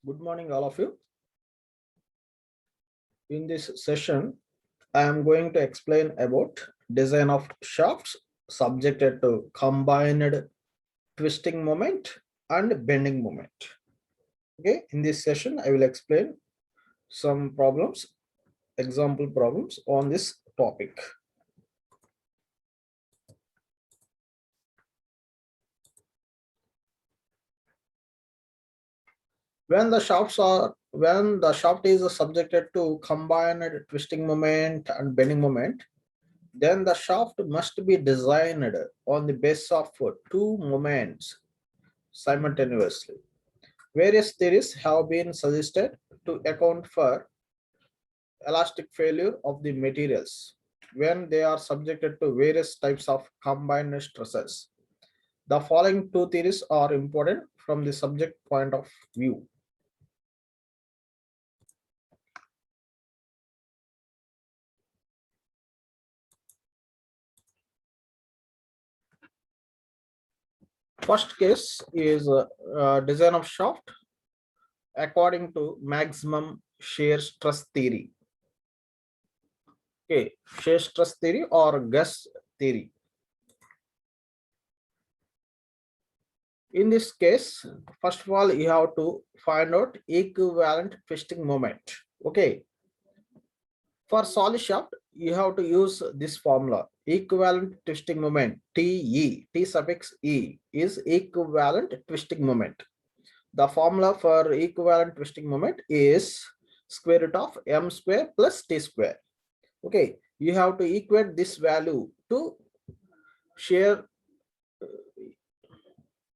Good morning, all of you. In this session, I am going to explain about design of shafts subjected to combined twisting moment and bending moment. Okay, in this session, I will explain some problems, example problems on this topic. When the shaft is subjected to combined twisting moment and bending moment, then the shaft must be designed on the basis of two moments simultaneously. Various theories have been suggested to account for elastic failure of the materials when they are subjected to various types of combined stresses. The following two theories are important from the subject point of view. First case is design of shaft according to maximum shear stress theory. Okay, shear stress theory or Gus theory. In this case, first of all, you have to find out equivalent twisting moment. Okay, for solid shaft, you have to use this formula. Equivalent twisting moment, T suffix E is equivalent twisting moment. The formula for equivalent twisting moment is square root of m square plus t square. Okay, you have to equate this value to shear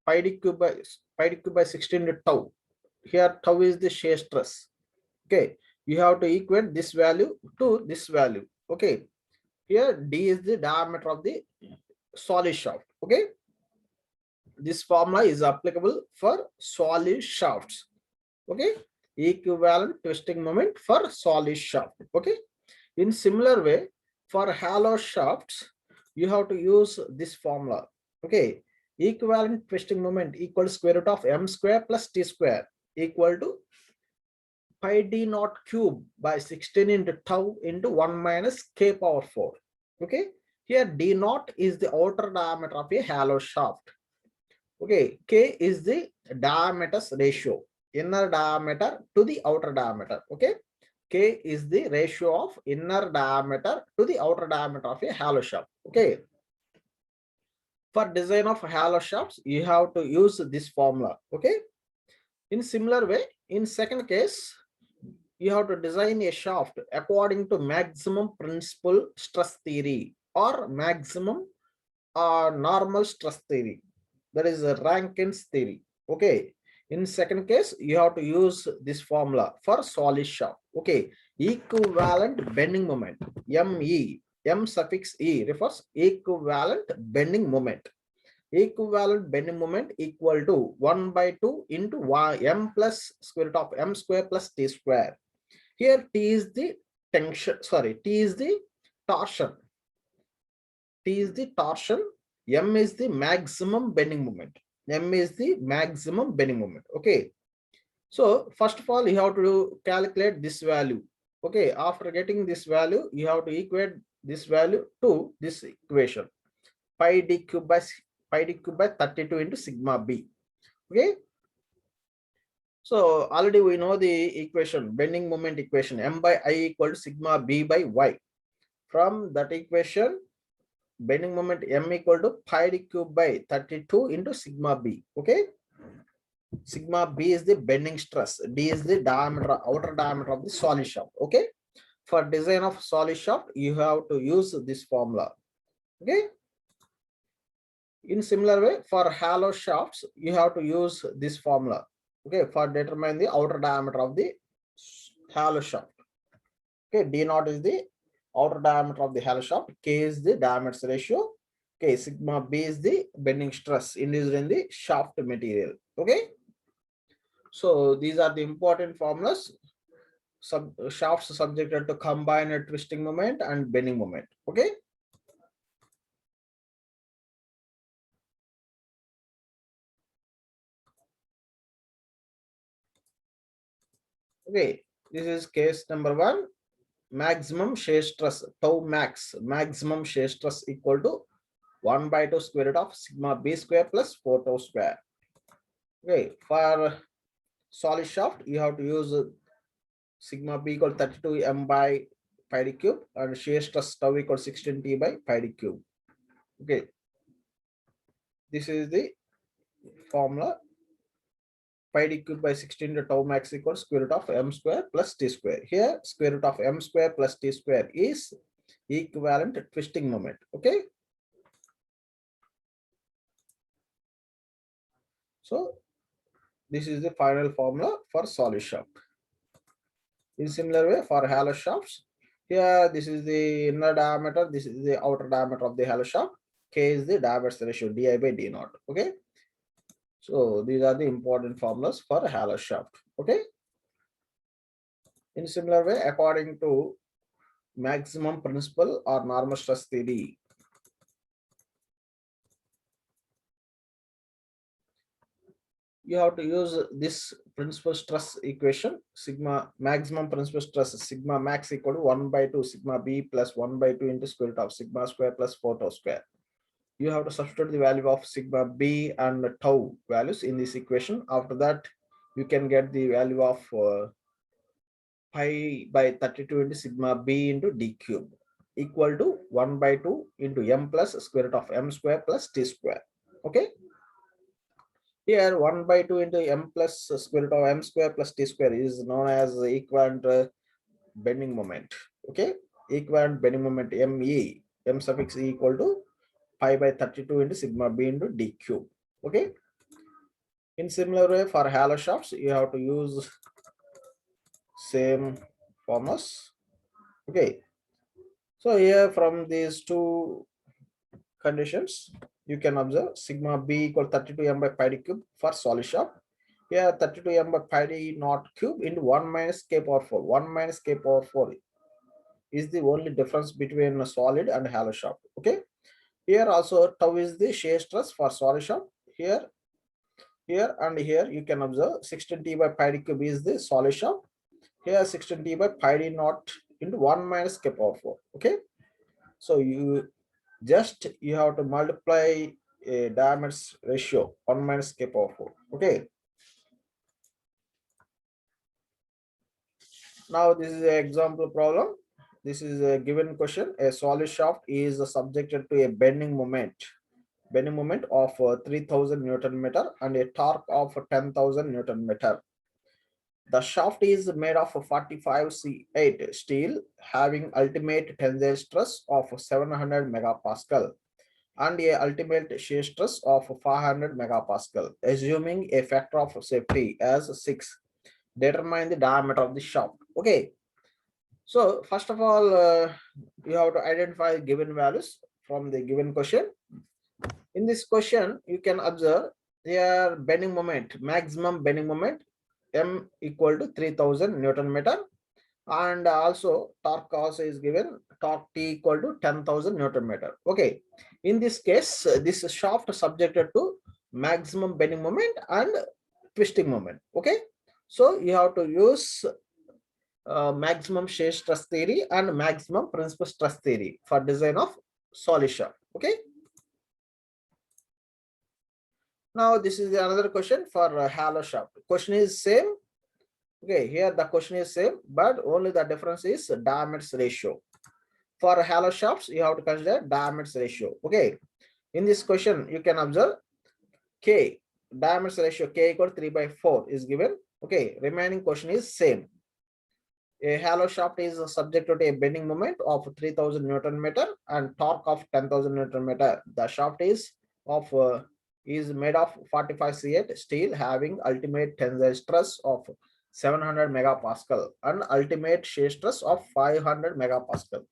pi d cube by 16 into tau. Here tau is the shear stress. Okay, you have to equate this value to this value. Okay, here d is the diameter of the solid shaft. Okay, this formula is applicable for solid shafts. Okay, equivalent twisting moment for solid shaft. Okay, in similar way for hollow shafts you have to use this formula. Okay, equivalent twisting moment equals square root of m square plus t square equal to pi d naught cube by 16 into tau into 1 minus k power 4. Okay, here d naught is the outer diameter of a hollow shaft. Okay, k is the diameter's ratio, inner diameter to the outer diameter. Okay, k is the ratio of inner diameter to the outer diameter of a hollow shaft. Okay, for design of hollow shafts you have to use this formula. Okay, in similar way, in second case you have to design a shaft according to maximum principal stress theory or maximum normal stress theory, that is Rankine's theory. Okay, in second case you have to use this formula for solid shaft. Okay, equivalent bending moment, m suffix e refers equivalent bending moment. Equivalent bending moment equal to 1 by 2 into m plus square root of m square plus t square. Here t is the tension, sorry, t is the torsion. T is the torsion, M is the maximum bending moment. M is the maximum bending moment. Okay. So first of all, you have to calculate this value. Okay. After getting this value, you have to equate this value to this equation. Pi d cube by 32 into sigma b. Okay. So already we know the equation, bending moment equation, m by I equal to sigma b by y. From that equation, bending moment m equal to pi d cube by 32 into sigma b. Okay, sigma b is the bending stress, d is the diameter, outer diameter of the solid shaft. Okay, for design of solid shaft you have to use this formula. Okay, in similar way for hollow shafts you have to use this formula. Okay, for determine the outer diameter of the hollow shaft. Okay, d naught is the outer diameter of the hollow shaft, k is the diameter ratio. Okay, sigma b is the bending stress induced in the shaft material. Okay, so these are the important formulas. Shafts subjected to combined twisting moment and bending moment. Okay, Okay, this is case number 1. Maximum shear stress tau max, maximum shear stress equal to 1 by 2 square root of sigma b square plus 4 tau square. Okay, for solid shaft you have to use sigma b equal 32 m by pi d cube and shear stress tau equal 16 t by pi d cube. Okay, this is the formula. Pi d cube by 16 to tau max equals square root of m square plus t square. Here square root of m square plus t square is equivalent twisting moment. Okay, so this is the final formula for solid shaft. In similar way for hollow shafts, here this is the inner diameter, this is the outer diameter of the hollow shaft. K is the diameter ratio di by d naught. Okay, so these are the important formulas for hollow shaft. Okay, in similar way, according to maximum principle or normal stress theory, you have to use this principal stress equation. Sigma maximum principal stress sigma max equal to 1 by 2 sigma b plus 1 by 2 into square root of sigma square plus 4 tau square. You have to substitute the value of sigma b and tau values in this equation. After that, you can get the value of pi by 32 into sigma b into d cube equal to 1 by 2 into m plus square root of m square plus t square. Okay, here 1 by 2 into m plus square root of m square plus t square is known as equivalent bending moment. Okay, equivalent bending moment me, m suffix e equal to pi by 32 into sigma b into d cube. Okay, in similar way for hollow shafts you have to use same formulas. Okay, so here from these two conditions you can observe sigma b equal 32 m by pi d cube for solid shaft. Here 32 m by pi d naught cube into 1 minus k power 4. 1 minus k power 4 is the only difference between a solid and hollow shaft. Okay, here also tau is the shear stress for solid shaft. Here and here you can observe 16 t by pi d cube is the solid shaft. Here 16 t by pi d naught into 1 minus k power 4. Okay, so you have to multiply a diameter ratio 1 minus k power 4. Okay, now this is an example problem. This is a given question. A solid shaft is subjected to a bending moment of 3000 newton meter and a torque of 10,000 newton meter. The shaft is made of 45C8 steel having ultimate tensile stress of 700 megapascal and a ultimate shear stress of 500 megapascal. Assuming a factor of safety as 6, determine the diameter of the shaft. Okay, so first of all, you have to identify given values from the given question. In this question, you can observe their bending moment, maximum bending moment, m equal to 3000 newton meter, and also torque also is given, torque t equal to 10,000 newton meter. Okay, in this case, this shaft is subjected to maximum bending moment and twisting moment. Okay, so you have to use maximum shear stress theory and maximum principal stress theory for design of solid shaft. Okay, now this is another question for hollow shaft. Question is same. Okay, here the question is same, but only the difference is diameter ratio. For hollow shafts, you have to consider diameter ratio. Okay, in this question, you can observe K, diameter ratio K equal to 3 by 4 is given. Okay, remaining question is same. A hollow shaft is subject to a bending moment of 3000 Newton meter and torque of 10,000 Newton meter. The shaft is made of 45C8 steel having ultimate tensile stress of 700 megapascal and ultimate shear stress of 500 megapascal.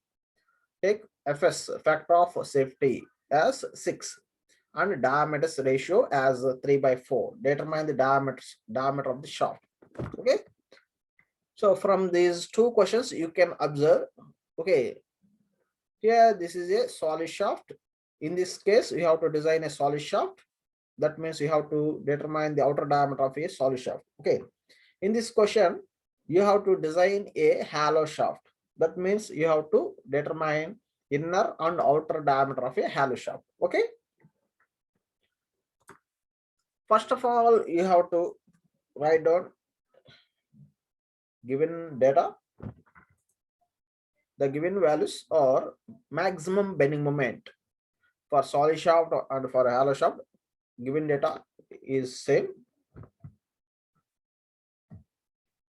Take Fs, factor of safety, as 6 and diameter ratio as 3 by 4. Determine the diameter of the shaft. Okay, so from these two questions you can observe, okay, here this is a solid shaft. In this case you have to design a solid shaft. That means you have to determine the outer diameter of a solid shaft. Okay, in this question you have to design a hollow shaft. That means you have to determine inner and outer diameter of a hollow shaft. Okay. First of all, you have to write down given data. The given values are maximum bending moment for solid shaft and for a hollow shaft. Given data is same.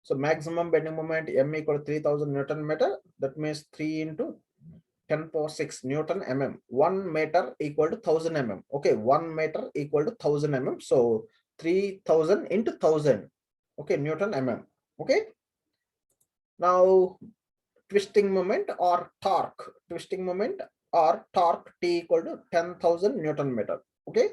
So maximum bending moment M equal to 3000 Newton meter. That means 3 into 10 power 6 Newton mm. 1 meter equal to 1000 mm. Okay, 1 meter equal to 1000 mm. So 3000 into 1000. Okay, Newton mm. Okay. Now twisting moment or torque. Twisting moment or torque T equal to 10,000 Newton meter. Okay.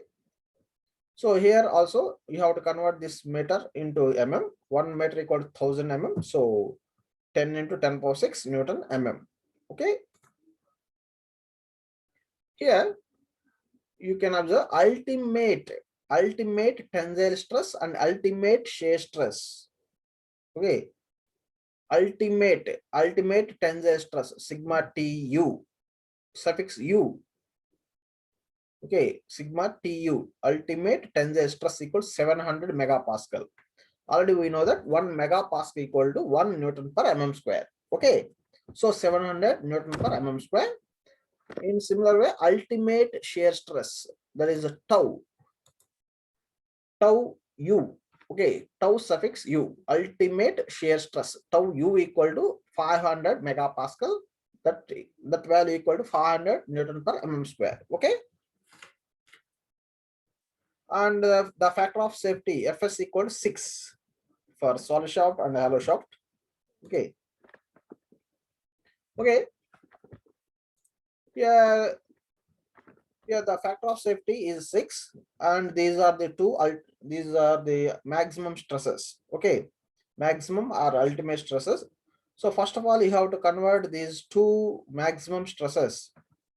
So here also you have to convert this meter into mm. 1 meter equal to 1000 mm. So 10 into 10 power 6 Newton mm. Okay. Here you can observe ultimate tensile stress and ultimate shear stress. Okay. Ultimate tensile stress sigma Tu suffix u. Okay, sigma Tu ultimate tensile stress equals 700 megapascal. Already we know that 1 megapascal equal to 1 Newton per mm square. Okay, so 700 Newton per mm square. In similar way, ultimate shear stress, that is a tau u. Okay, tau suffix u, ultimate shear stress tau u equal to 500 megapascal. That value equal to 500 Newton per mm square. Okay. And the factor of safety Fs equal to 6 for solid shaft and hollow shaft. Okay. Okay. Yeah. Yeah. The factor of safety is 6, and these are the these are the maximum stresses. Okay. Maximum or ultimate stresses. So first of all, you have to convert these two maximum stresses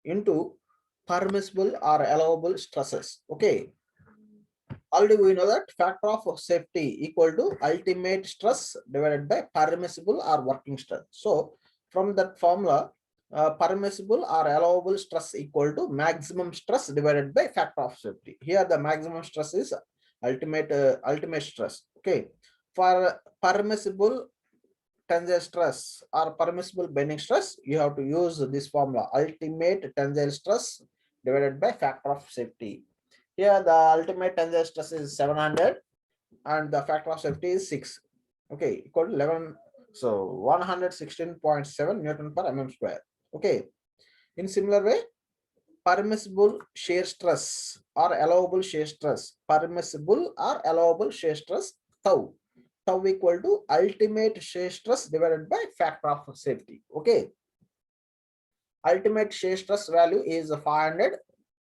into permissible or allowable stresses. Okay. Already we know that factor of safety equal to ultimate stress divided by permissible or working stress. So from that formula, permissible or allowable stress equal to maximum stress divided by factor of safety. Here the maximum stress is ultimate stress. Okay. For permissible tensile stress or permissible bending stress, you have to use this formula, ultimate tensile stress divided by factor of safety. Here the ultimate tensile stress is 700 and the factor of safety is 6. Okay, equal to 11. So 116.7 Newton per mm square. Okay. In similar way, permissible shear stress or allowable shear stress. Permissible or allowable shear stress tau. Tau equal to ultimate shear stress divided by factor of safety. Okay. Ultimate shear stress value is 500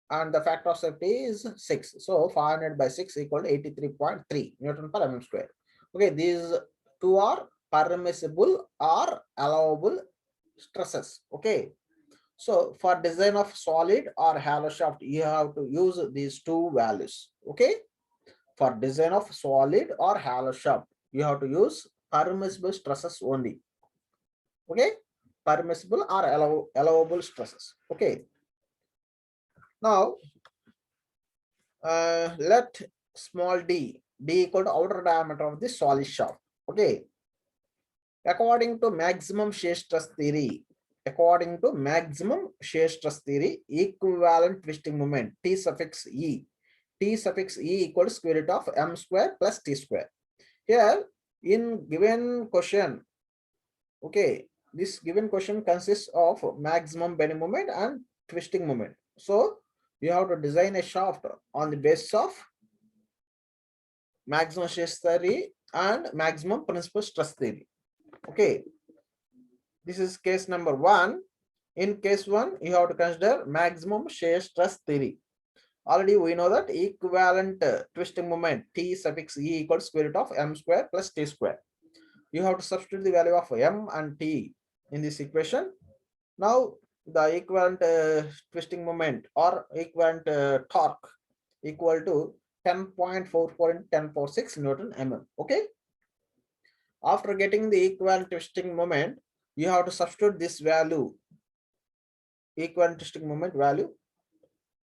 and the factor of safety is 6. So 500 by 6 equal to 83.3 Newton per mm square. Okay, these two are permissible or allowable stresses. Okay, so for design of solid or hollow shaft, you have to use these two values. Okay, for design of solid or hollow shaft, you have to use permissible stresses only. Okay, permissible or allowable stresses. Okay, now let small d equal to outer diameter of the solid shaft. Okay, according to maximum shear stress theory, equivalent twisting moment T suffix e equal to square root of m square plus t square. Here in given question, okay, this given question consists of maximum bending moment and twisting moment. So you have to design a shaft on the basis of maximum stress theory and maximum principal stress theory. Okay, this is case number 1. In case 1, you have to consider maximum shear stress theory. Already we know that equivalent twisting moment T suffix e equals square root of m square plus t square. You have to substitute the value of m and t in this equation. Now the equivalent twisting moment or equivalent torque equal to 10.44 into 10 power 6 Newton mm. Okay. After getting the equivalent twisting moment, you have to substitute this value, equivalent twisting moment value,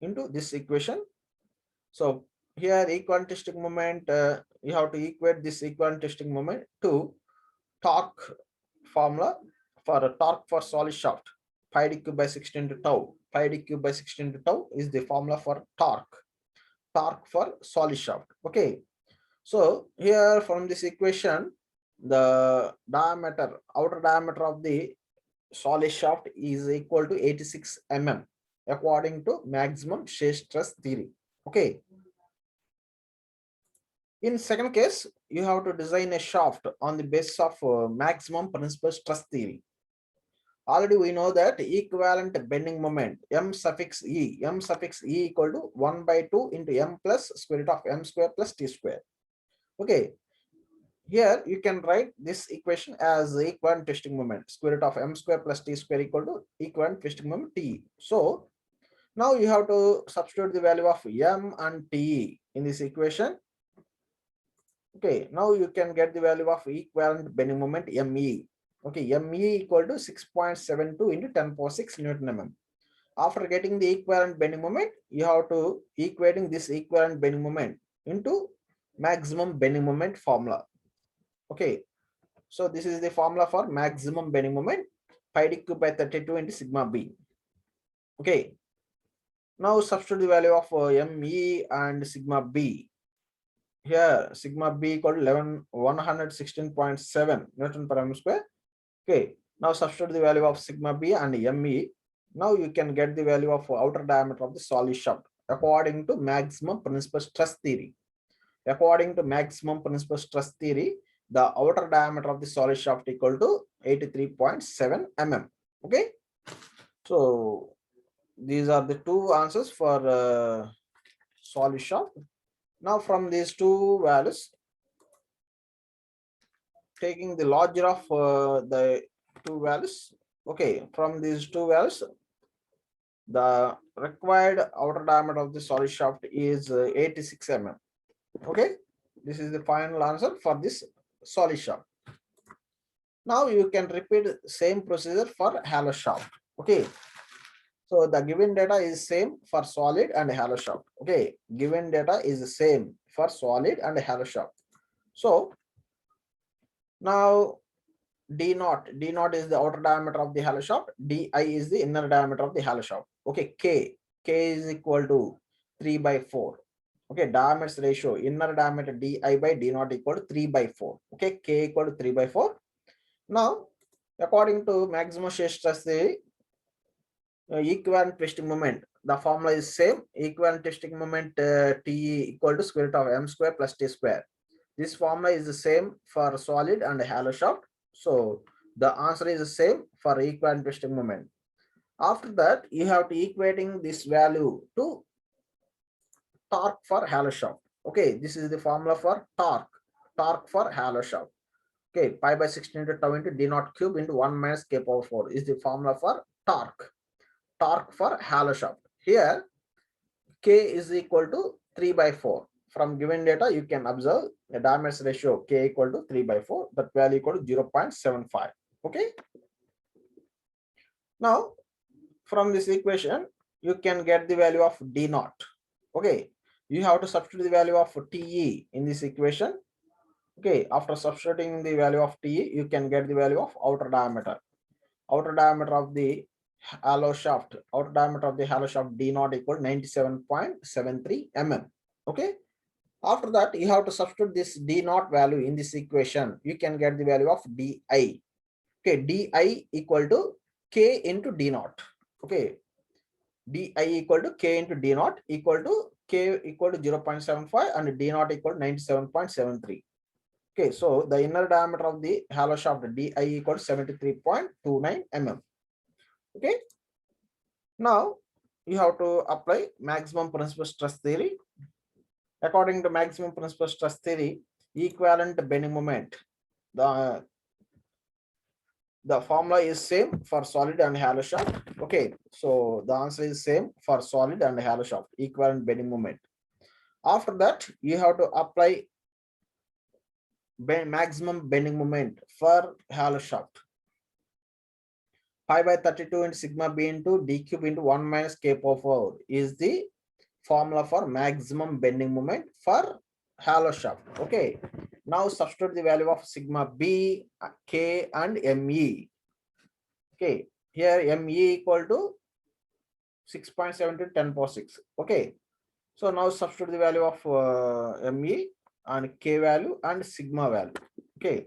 into this equation. So here equivalent twisting moment, you have to equate this equivalent twisting moment to torque formula for a torque for solid shaft. Pi d cube by 16 to tau. Pi d cube by 16 to tau is the formula for torque. Torque for solid shaft. Okay. So here from this equation, the diameter, outer diameter of the solid shaft is equal to 86 mm according to maximum shear stress theory. Okay. In second case, you have to design a shaft on the basis of maximum principal stress theory. Already we know that equivalent bending moment m suffix e equal to 1 by 2 into m plus square root of m square plus t square. Okay, here you can write this equation as equivalent twisting moment, square root of m square plus t square equal to equivalent twisting moment t. So now you have to substitute the value of m and t in this equation. Okay, now you can get the value of equivalent bending moment me. Okay, me equal to 6.72 into 10 power 6 Newton mm. After getting the equivalent bending moment, you have to equating this equivalent bending moment into maximum bending moment formula. Okay, so this is the formula for maximum bending moment, pi d cube by 32 into sigma b. Okay, now substitute the value of me and sigma b. Here sigma b equal to 116.7 Newton per m square. Okay, now substitute the value of sigma b and me. Now you can get the value of outer diameter of the solid shaft according to maximum principal stress theory. According to maximum principal stress theory, the outer diameter of the solid shaft equal to 83.7 mm. Okay, so these are the two answers for solid shaft. Now from these two values, taking the larger of the two values, okay, from these two values, the required outer diameter of the solid shaft is 86 mm. Okay, this is the final answer for this solid shaft. Now you can repeat same procedure for hollow shaft. Okay, so the given data is same for solid and hollow shaft. Okay, given data is the same for solid and hollow shaft. So now D naught is the outer diameter of the hollow shaft. Di is the inner diameter of the hollow shaft. Okay, K is equal to 3 by 4. Okay, diameter ratio, inner diameter Di by D naught equal to 3 by 4. Okay, K equal to 3 by 4. Now, according to maximum shear stress theory, equivalent twisting moment, the formula is same. Equivalent twisting moment T equal to square root of m square plus t square. This formula is the same for solid and hollow shaft. So the answer is the same for equivalent twisting moment. After that, you have to equating this value to torque for hollow shaft. Okay, this is the formula for torque for hollow shaft. Okay, pi by 16 into tau into d naught cube into 1 minus k power 4 is the formula for torque for hollow shaft. Here k is equal to 3 by 4. From given data, you can observe the diameter ratio k equal to 3 by 4, that value equal to 0.75. Okay. Now, from this equation, you can get the value of d naught. Okay. You have to substitute the value of Te in this equation. Okay. After substituting the value of Te, you can get the value of outer diameter. Outer diameter of the hollow shaft, outer diameter of the hollow shaft D naught equal 97.73 mm. Okay. After that, you have to substitute this D naught value in this equation. You can get the value of Di. Okay, Di equal to K into D naught. Okay, Di equal to K into D naught equal to K equal to 0.75 and D naught equal to 97.73. Okay, so the inner diameter of the hollow shaft Di equal to 73.29 mm. Okay, now you have to apply maximum principal stress theory. According to maximum principal stress theory, equivalent bending moment, the formula is same for solid and hollow shaft. Okay, so the answer is same for solid and hollow shaft, equivalent bending moment. After that, you have to apply maximum bending moment for hollow shaft. Pi by 32 into sigma b into d cube into 1 minus k power 4 is the formula for maximum bending moment for hollow shaft. Okay. Now substitute the value of sigma b, k, and me. Okay. Here me equal to 6.7 to 10 power 6. Okay. So now substitute the value of me and k value and sigma value. Okay.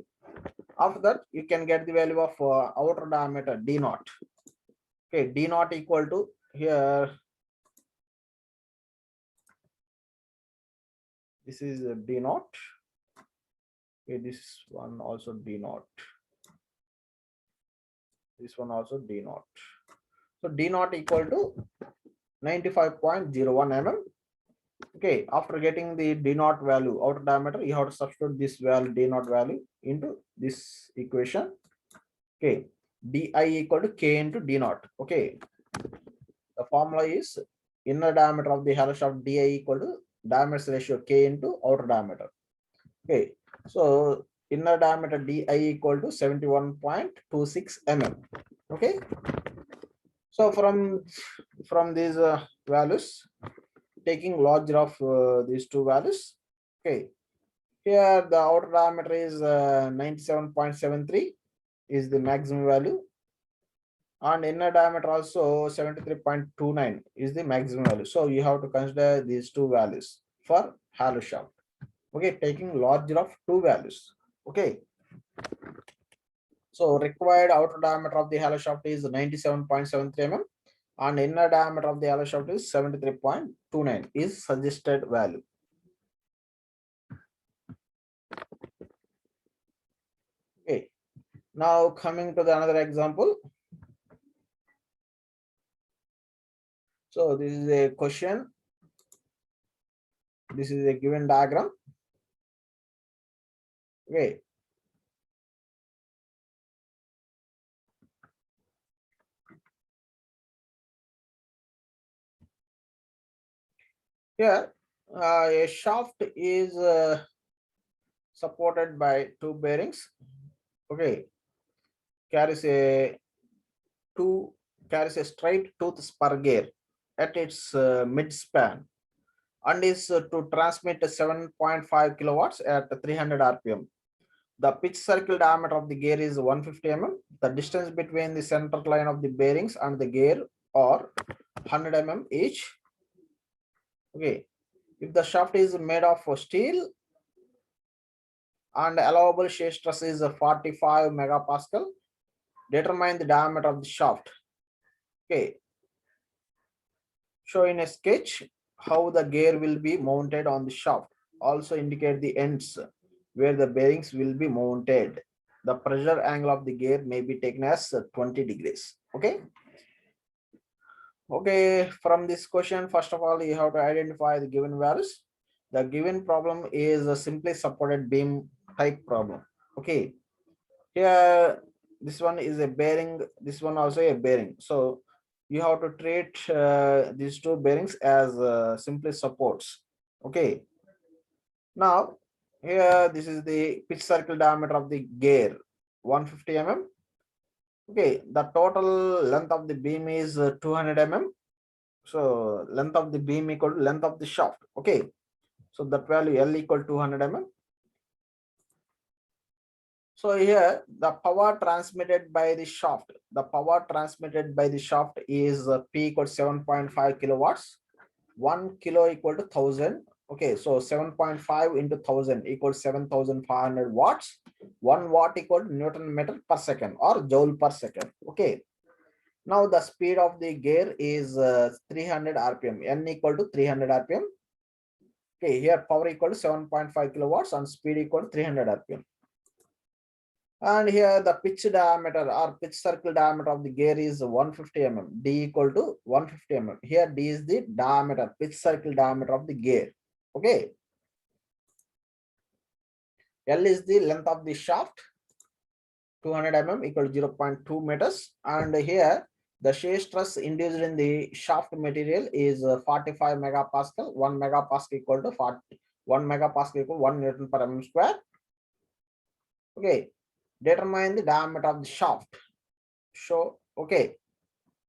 After that, you can get the value of outer diameter d naught. Okay, d naught equal to here. This is d naught. Okay, this one also d naught. This one also d naught. So d naught equal to 95.01 mm. Okay, after getting the d naught value, outer diameter, you have to substitute this value, d naught value, into this equation. Okay, di equal to k into d naught. Okay, the formula is inner diameter of the hollow shaft di equal to diameter ratio k into outer diameter. Okay, so inner diameter di equal to 71.26 mm. Okay, so from these values, taking larger of these two values. Okay, here the outer diameter is 97.73 is the maximum value, and inner diameter also 73.29 is the maximum value. So you have to consider these two values for hollow shaft. Okay, taking larger of two values. Okay, so required outer diameter of the hollow shaft is 97.73 mm and inner diameter of the hollow shaft is 73.29 is suggested value. Okay, now coming to the another example. So this is a question. This is a given diagram. Okay. Here, a shaft is supported by two bearings. Okay, carries a straight tooth spur gear at its mid span and is to transmit 7.5 kilowatts at 300 rpm. The pitch circle diameter of the gear is 150 mm. The distance between the center line of the bearings and the gear are 100 mm each. Okay, if the shaft is made of steel and allowable shear stress is 45 megapascal, determine the diameter of the shaft. Okay, show in a sketch how the gear will be mounted on the shaft. Also indicate the ends where the bearings will be mounted. The pressure angle of the gear may be taken as 20 degrees. Okay. Okay, from this question, first of all, you have to identify the given values. The given problem is a simply supported beam type problem. Okay, here this one is a bearing, this one also a bearing. So you have to treat these two bearings as simply supports. Okay, now here this is the pitch circle diameter of the gear 150 mm. Okay, the total length of the beam is 200 mm. So length of the beam equal to length of the shaft. Okay, so that value L equal to 200 mm. So here the power transmitted by the shaft, is P equal to 7.5 kilowatts. 1 kilo equal to 1000. Okay, so 7.5 into 1000 equals 7500 watts. 1 watt equal to Newton meter per second or joule per second. Okay, now the speed of the gear is 300 rpm. N equal to 300 rpm. Okay, here power equal to 7.5 kilowatts and speed equal to 300 rpm. And here the pitch diameter or pitch circle diameter of the gear is 150 mm. D equal to 150 mm. Here D is the diameter, pitch circle diameter of the gear. Okay. L is the length of the shaft, 200 mm equal to 0.2 meters. And here the shear stress induced in the shaft material is 45 megapascal. 1 megapascal equal to 1 megapascal equal 1 Newton per mm square. Okay, determine the diameter of the shaft. So, okay,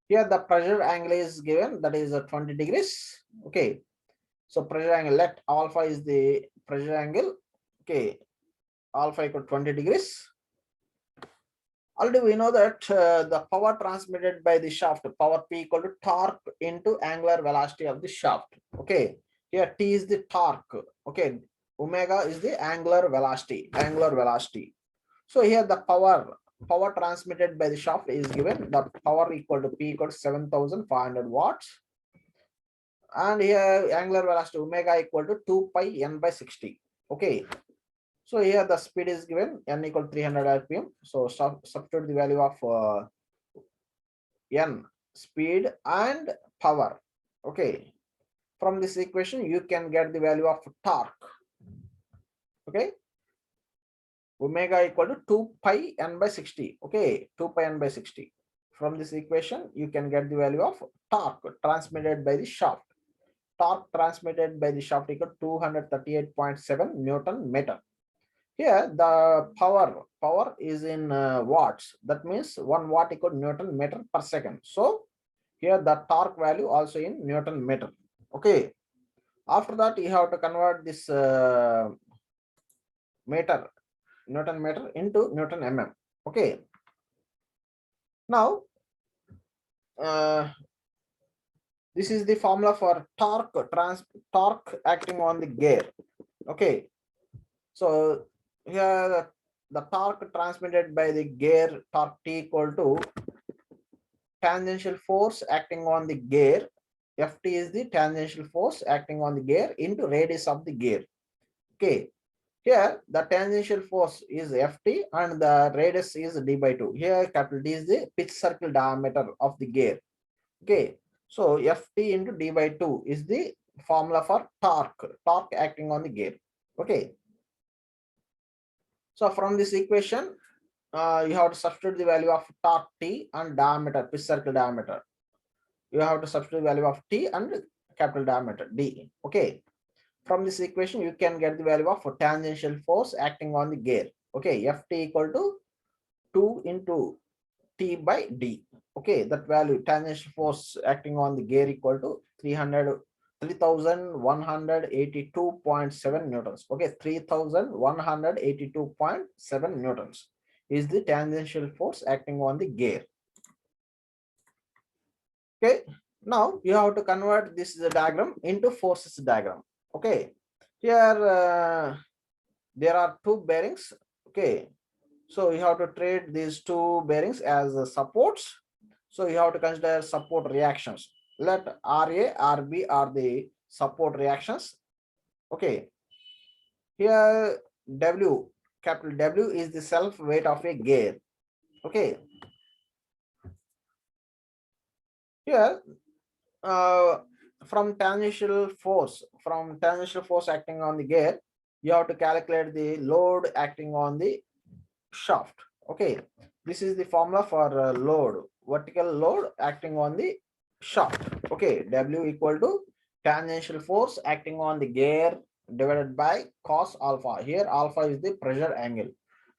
here the pressure angle is given, that is 20 degrees. Okay, so pressure angle, let alpha is the pressure angle. Okay, alpha equal 20 degrees. Already we know that the power transmitted by the shaft, power P equal to torque into angular velocity of the shaft. Okay, here T is the torque. Okay, omega is the angular velocity. So here the power transmitted by the shaft is given. The power equal to P equal to 7,500 watts. And here angular velocity omega equal to 2 pi n by 60. Okay. So here the speed is given, n equal to 300 rpm. So substitute the value of n, speed and power. Okay. From this equation, you can get the value of torque. Okay. Omega equal to 2 pi n by 60. Okay. 2 pi n by 60. From this equation, you can get the value of torque transmitted by the shaft. Torque transmitted by the shaft equal 238.7 Newton meter. Here the power is in watts. That means 1 watt equal Newton meter per second. So here the torque value also in Newton meter. Okay. After that, you have to convert this Newton meter into Newton mm. Okay. Now this is the formula for torque acting on the gear. Okay. So here the torque transmitted by the gear, torque T equal to tangential force acting on the gear. Ft is the tangential force acting on the gear into radius of the gear. Okay. Here the tangential force is Ft and the radius is d by 2. Here capital D is the pitch circle diameter of the gear. Okay. So Ft into d by 2 is the formula for torque acting on the gear. Okay. So from this equation, you have to substitute the value of torque T and diameter, pitch circle diameter. You have to substitute the value of T and capital diameter D. Okay. From this equation, you can get the value of tangential force acting on the gear. Okay. Ft equal to 2 into T by D. Okay. That value, tangential force acting on the gear equal to 3,182.7 newtons. Okay. 3,182.7 newtons is the tangential force acting on the gear. Okay, now you have to convert this diagram into forces diagram. Okay, here there are two bearings. Okay, so you have to treat these two bearings as supports. So you have to consider support reactions. Let RA, RB are the support reactions. Okay, here W, capital W is the self weight of a gear. Okay, here from tangential force acting on the gear, you have to calculate the load acting on the shaft. Okay, this is the formula for load, vertical load acting on the shaft. Okay, W equal to tangential force acting on the gear divided by cos alpha. Here alpha is the pressure angle.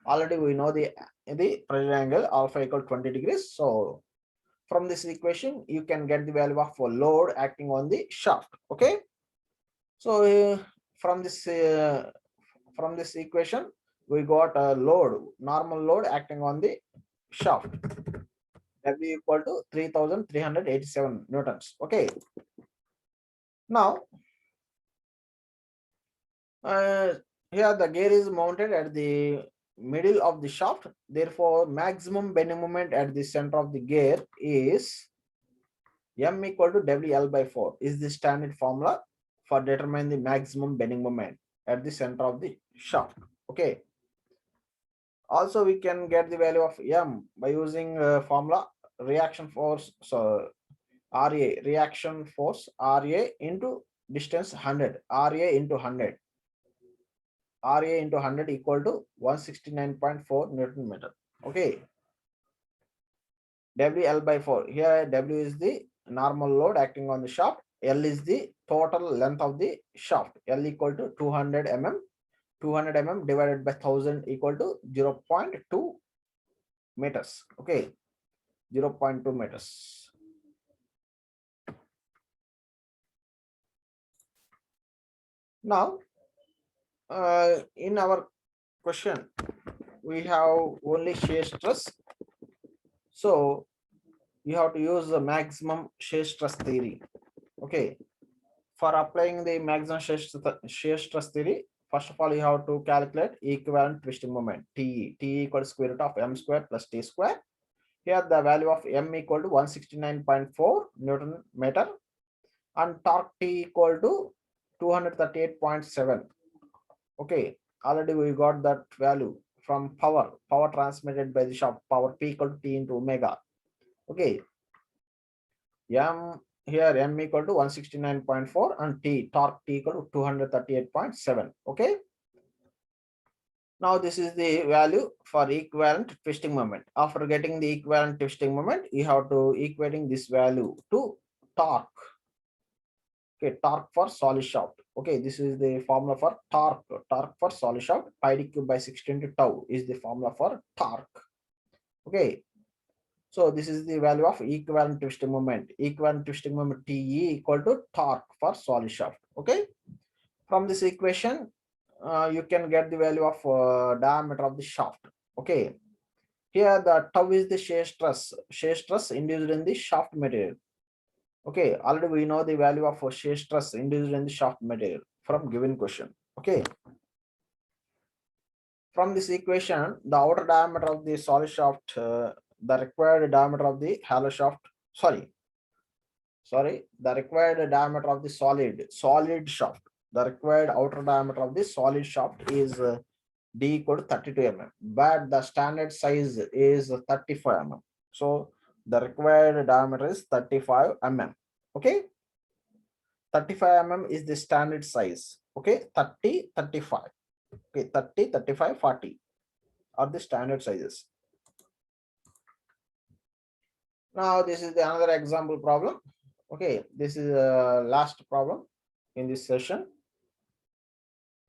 Already we know the pressure angle, alpha equal 20 degrees. So from this equation, you can get the value of load acting on the shaft. Okay. So from this equation, we got a normal load acting on the shaft. W equal to 3,387 newtons. Okay. Now, here the gear is mounted at the middle of the shaft. Therefore, maximum bending moment at the center of the gear is M equal to WL by 4 is the standard formula for determining the maximum bending moment at the center of the shaft. Okay. Also, we can get the value of M by using formula reaction force. So RA, reaction force, RA into distance 100, RA into 100. RA into 100 equal to 169.4 Newton meter. Okay. WL by 4. Here W is the normal load acting on the shaft. L is the total length of the shaft. L equal to 200 mm. 200 mm divided by 1000 equal to 0.2 meters. Okay, 0.2 meters. Now, in our question, we have only shear stress. So you have to use the maximum shear stress theory. Okay, for applying the maximum shear stress theory, first of all, you have to calculate equivalent twisting moment, TE. TE equals square root of m square plus t square. Here the value of m equal to 169.4 Newton meter and torque T equal to 238.7. Okay, already we got that value from power transmitted by the shaft, power P equal to T into omega. Okay, m here m equal to 169.4 and T torque T equal to 238.7. Okay, now this is the value for equivalent twisting moment. After getting the equivalent twisting moment, you have to equating this value to torque. Okay, torque for solid shaft. Okay, this is the formula for torque. Torque for solid shaft, pi d cube by 16 to tau is the formula for torque. Okay, so this is the value of equivalent twisting moment. Equivalent twisting moment TE equal to torque for solid shaft. Okay, from this equation, you can get the value of diameter of the shaft. Okay, here the tau is the shear stress induced in the shaft material. Okay, already we know the value of shear stress induced in the shaft material from given question. Okay, from this equation, the outer diameter of the solid shaft, the required diameter of the hollow shaft, the required diameter of the solid shaft, the required outer diameter of the solid shaft is D equal to 32 mm, but the standard size is 35 mm. So the required diameter is 35 mm. Okay, 35 mm is the standard size. Okay, 30, 35. Okay, 30, 35, 40 are the standard sizes. Now this is the another example problem. Okay, this is the last problem in this session.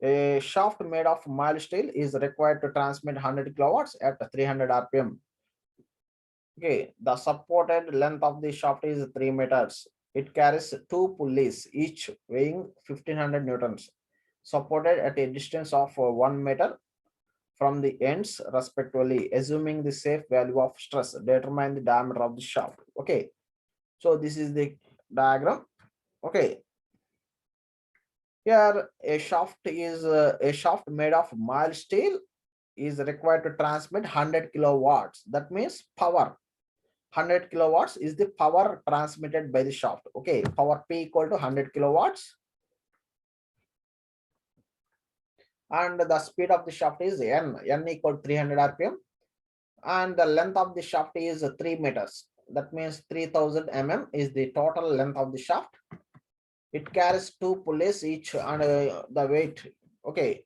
A shaft made of mild steel is required to transmit 100 kilowatts at 300 rpm. Okay, the supported length of the shaft is 3 meters. It carries 2 pulleys, each weighing 1500 newtons, supported at a distance of 1 meter from the ends respectively. Assuming the safe value of stress, determine the diameter of the shaft. Okay, so this is the diagram. Okay, here a shaft made of mild steel is required to transmit 100 kilowatts. That means power. 100 kilowatts is the power transmitted by the shaft. Okay, power P equal to 100 kilowatts. And the speed of the shaft is n equal to 300 rpm. And the length of the shaft is 3 meters. That means 3000 mm is the total length of the shaft. It carries 2 pulleys each, and the weight, okay,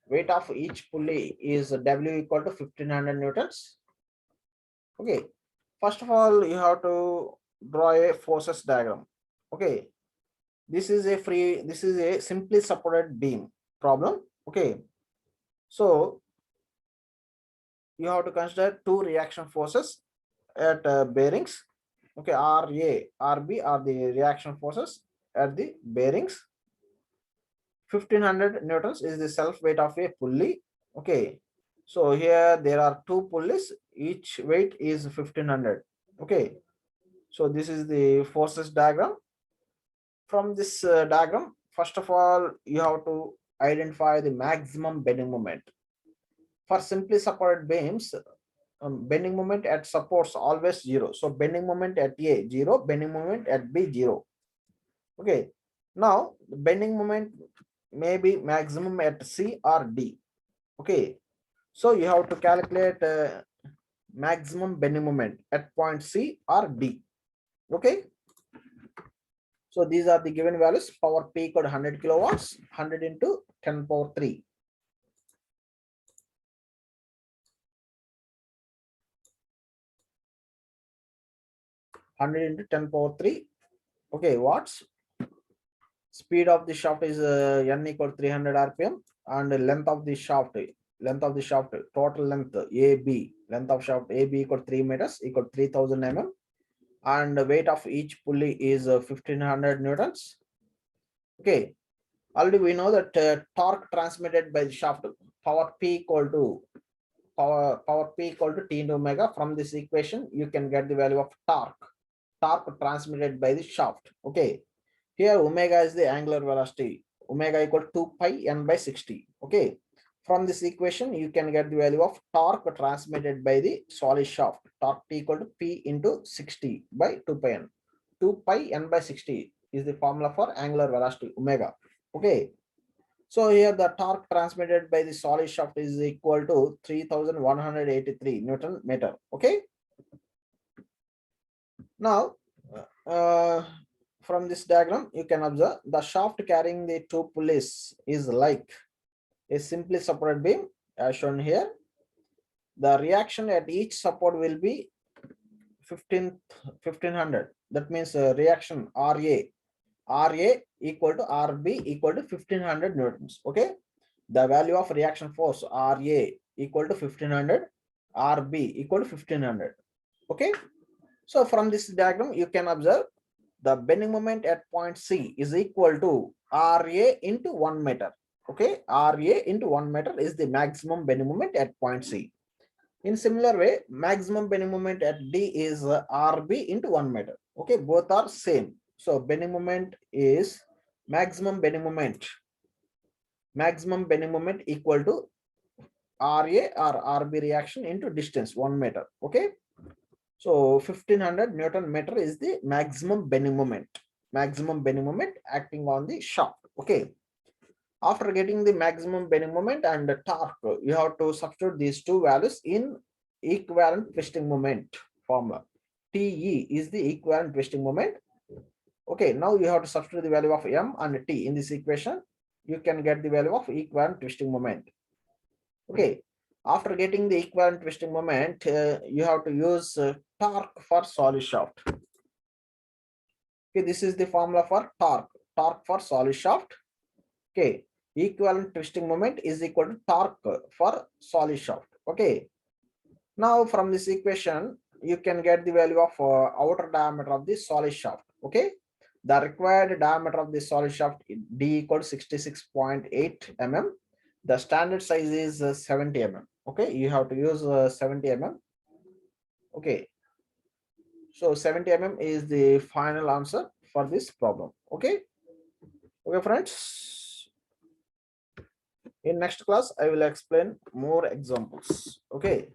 weight of each pulley is W equal to 1500 newtons. Okay, first of all, you have to draw a forces diagram. Okay, this is a simply supported beam problem. Okay, so you have to consider 2 reaction forces at bearings. Okay, RA, RB are the reaction forces at the bearings. 1500 newtons is the self weight of a pulley. Okay, so here there are 2 pulleys, each weight is 1500. Okay, so this is the forces diagram. From this diagram, first of all, you have to identify the maximum bending moment. For simply supported beams, bending moment at supports always 0. So bending moment at A 0, bending moment at B 0. Okay, now the bending moment may be maximum at C or D. Okay, so you have to calculate maximum bending moment at point C or D. Okay, so these are the given values. Power P equal to 100 kilowatts, 100 into 10 power 3. Into 10 power 3. Okay, watts. Speed of the shaft is n equal to 300 rpm, and the length of the shaft, total length AB, length of shaft AB equal 3 meters equal 3000 mm, and the weight of each pulley is 1500 newtons. Okay, already we know that torque transmitted by the shaft, power P equal to T into omega. From this equation you can get the value of torque transmitted by the shaft. Okay, here omega is the angular velocity, omega equal to 2 pi n by 60. Okay, from this equation you can get the value of torque transmitted by the solid shaft, torque T equal to P into 60 by 2 pi n. 2 pi n by 60 is the formula for angular velocity omega. Okay, so here the torque transmitted by the solid shaft is equal to 3183 Newton meter. Okay, now from this diagram you can observe the shaft carrying the two pulleys is like a simply supported beam as shown here. The reaction at each support will be 1500. That means reaction RA equal to RB equal to 1500 newtons. Okay, the value of reaction force RA equal to 1500, RB equal to 1500. Okay, so from this diagram you can observe the bending moment at point C is equal to RA into 1 meter. Okay, RA into 1 meter is the maximum bending moment at point C. In similar way, maximum bending moment at D is RB into 1 meter. Okay, both are same. So bending moment is maximum bending moment equal to RA or RB reaction into distance 1 meter. Okay, so 1500 Newton meter is the maximum bending moment acting on the shaft. Okay, after getting the maximum bending moment and the torque, you have to substitute these two values in equivalent twisting moment formula. TE is the equivalent twisting moment. Okay, now you have to substitute the value of M and T in this equation. You can get the value of equivalent twisting moment. Okay, after getting the equivalent twisting moment, you have to use torque for solid shaft. Okay, this is the formula for torque for solid shaft. Okay, equivalent twisting moment is equal to torque for solid shaft. Okay, now from this equation you can get the value of outer diameter of the solid shaft. Okay, the required diameter of the solid shaft D equal to 66.8 mm. The standard size is 70 mm. Okay, you have to use 70 mm. Okay, so 70 mm is the final answer for this problem. Okay, friends, in next class I will explain more examples. Okay.